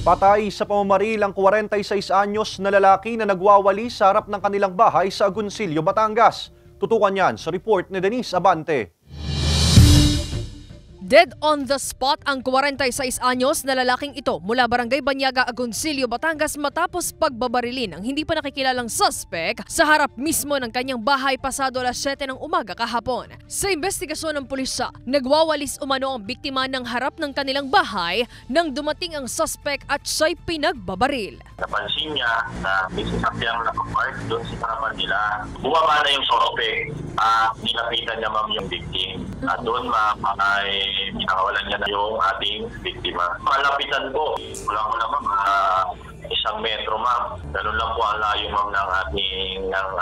Patay sa pamamaril ang 46 anyos na lalaki na nagwawali sa harap ng kanilang bahay sa Agoncillo, Batangas. Tutukan yan sa report ni Denise Abante. Dead on the spot ang 46 anyos na lalaking ito mula Barangay Banyaga, Agoncillo, Batangas matapos pagbabarilin ang hindi pa nakikilalang suspect sa harap mismo ng kanyang bahay pasado alas 7 ng umaga kahapon. Sa investigasyon ng pulisya, nagwawalis umano ang biktima ng harap ng kanilang bahay nang dumating ang suspect at siya'y pinagbabaril. Napansin niya na may sasakyang nakapark doon sa harapan nila. Bumaba na yung suspect. Nilapitan niya ma'am yung victim. At doon ma'am ay pinakawalan niya na yung ating biktima. Malapitan po. Wala ko naman 1 metro ma'am. Ganun lang po ang layo ma'am ng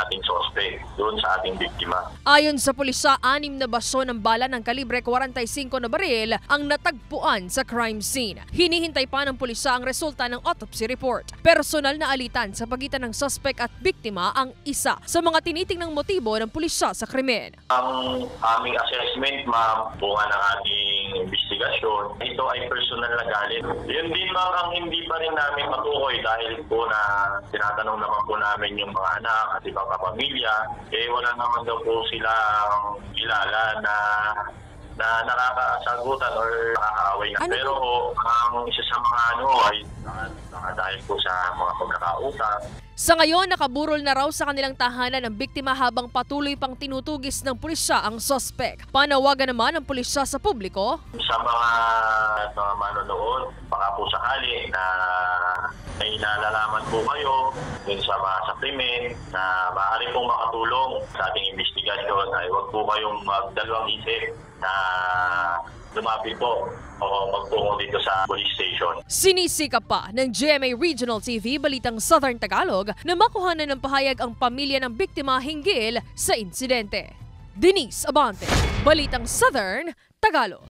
ating suspect doon sa ating biktima. Ayon sa pulisya, 6 na baso ng bala ng kalibre 45 na baril ang natagpuan sa crime scene. Hinihintay pa ng pulisya ang resulta ng autopsy report. Personal na alitan sa pagitan ng suspect at biktima ang isa sa mga tinitingnang motibo ng pulisya sa krimen. Ang aming assessment ma'am, bunga ng ating investigasyon, ito ay personal na galit. Yun din ma'am ang hindi pa rin namin matukoy dahil po na tinatanong naman po namin yung mga anak at ibang kapamilya, wala naman daw po silang kilala na nakakasagutan or nakakaaway na. Pero ang isa sa mga ay dahil po sa mga pagkakautang. Sa ngayon, nakaburol na raw sa kanilang tahanan ang biktima habang patuloy pang tinutugis ng pulisya ang suspect. Panawagan naman ng pulisya sa publiko. Sa mga manonood, baka po sakali na may nalalaman po kayo dun sa mga sakrimen na maaari pong makatulong sa ating investigasyon ay huwag po kayong magdalawang isip na lumapit po o magtungo dito sa police station. Sinisikap pa ng GMA Regional TV Balitang Southern Tagalog na makuhanan ng pahayag ang pamilya ng biktima hinggil sa insidente. Denise Abante, Balitang Southern Tagalog.